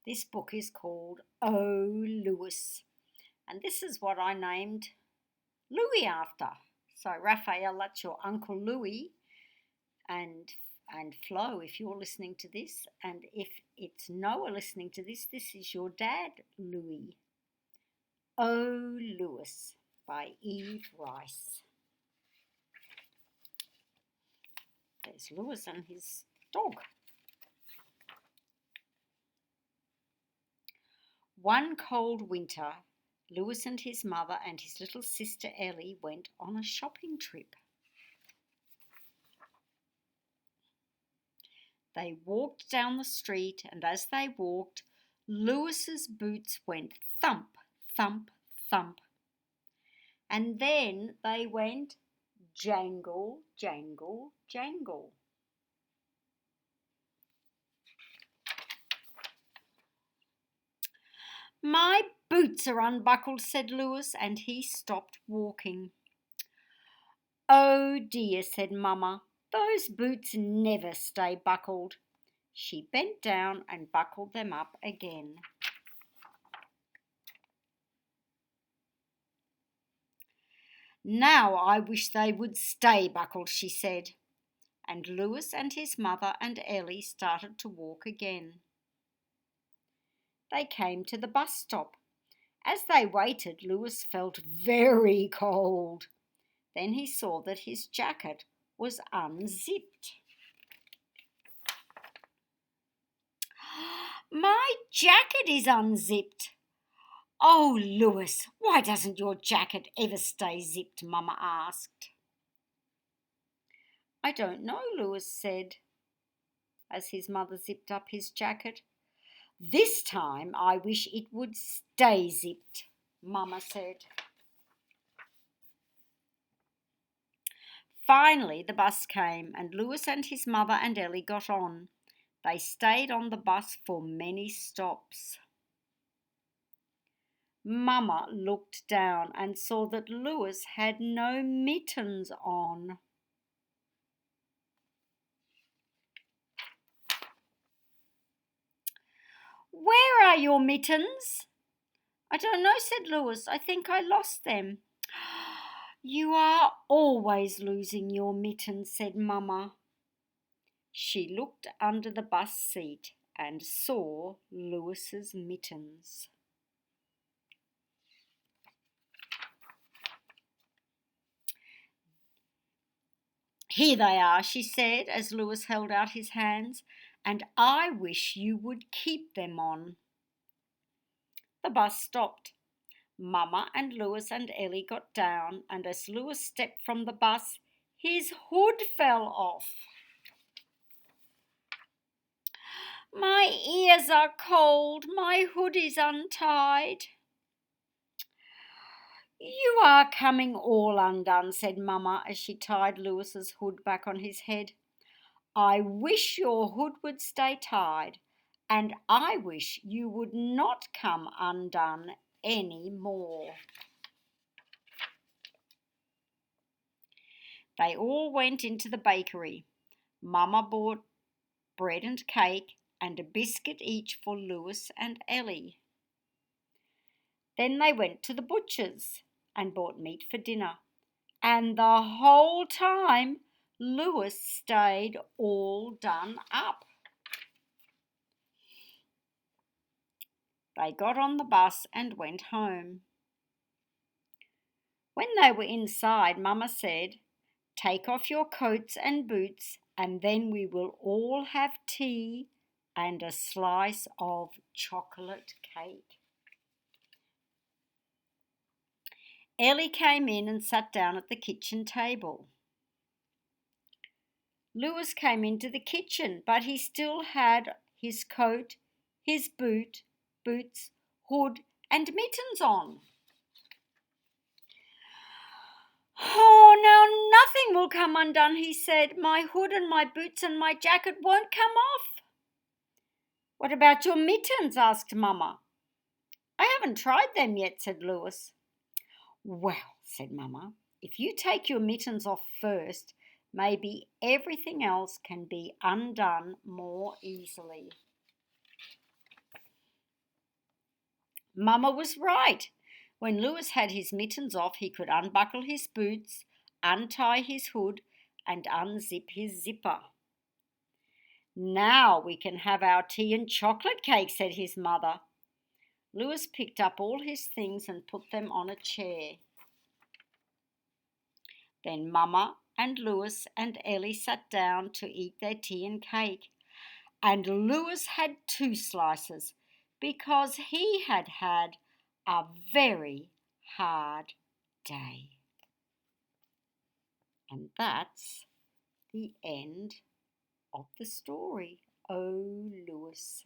This book is called Oh Lewis, and this is what I named Louis after. So Raphael, that's your Uncle Louis, and Flo, if you're listening to this, and if it's Noah listening to this, this is your dad, Louis. Oh Lewis by Eve Rice. There's Lewis and his dog. One cold winter, Lewis and his mother and his little sister Ellie went on a shopping trip. They walked down the street, and as they walked, Lewis's boots went thump, thump, thump. And then they went jangle, jangle, jangle. My boots are unbuckled, said Lewis, and he stopped walking. Oh dear, said Mama, those boots never stay buckled. She bent down and buckled them up again. Now I wish they would stay buckled, she said, and Lewis and his mother and Ellie started to walk again. They came to the bus stop. As they waited, Lewis felt very cold. Then he saw that his jacket was unzipped. My jacket is unzipped. Oh, Lewis, why doesn't your jacket ever stay zipped? Mama asked. I don't know, Lewis said, as his mother zipped up his jacket. This time I wish it would stay zipped, Mama said. Finally the bus came, and Lewis and his mother and Ellie got on. They stayed on the bus for many stops. Mama looked down and saw that Lewis had no mittens on. Where are your mittens? I don't know, said Lewis. I think I lost them. You are always losing your mittens, said Mama. She looked under the bus seat and saw Lewis's mittens. Here they are, she said, as Lewis held out his hands, and I wish you would keep them on. The bus stopped. Mama and Lewis and Ellie got down, and as Lewis stepped from the bus, his hood fell off. My ears are cold, my hood is untied. You are coming all undone, said Mama as she tied Lewis's hood back on his head. I wish your hood would stay tied, and I wish you would not come undone any more. They all went into the bakery. Mama bought bread and cake and a biscuit each for Lewis and Ellie. Then they went to the butcher's and bought meat for dinner, and the whole time Lewis stayed all done up. They got on the bus and went home. When they were inside, Mama said, "Take off your coats and boots, and then we will all have tea and a slice of chocolate cake." Ellie came in and sat down at the kitchen table. Lewis came into the kitchen, but he still had his coat, his boots, hood, and mittens on. Oh, now nothing will come undone, he said. My hood and my boots and my jacket won't come off. What about your mittens? Asked Mama. I haven't tried them yet, said Lewis. Well, said Mama, if you take your mittens off first, maybe everything else can be undone more easily. Mama was right. When Lewis had his mittens off, he could unbuckle his boots, untie his hood, and unzip his zipper. Now we can have our tea and chocolate cake, said his mother. Lewis picked up all his things and put them on a chair. Then Mama and Lewis and Ellie sat down to eat their tea and cake. And Lewis had 2 slices because he had had a very hard day. And that's the end of the story. Oh, Lewis.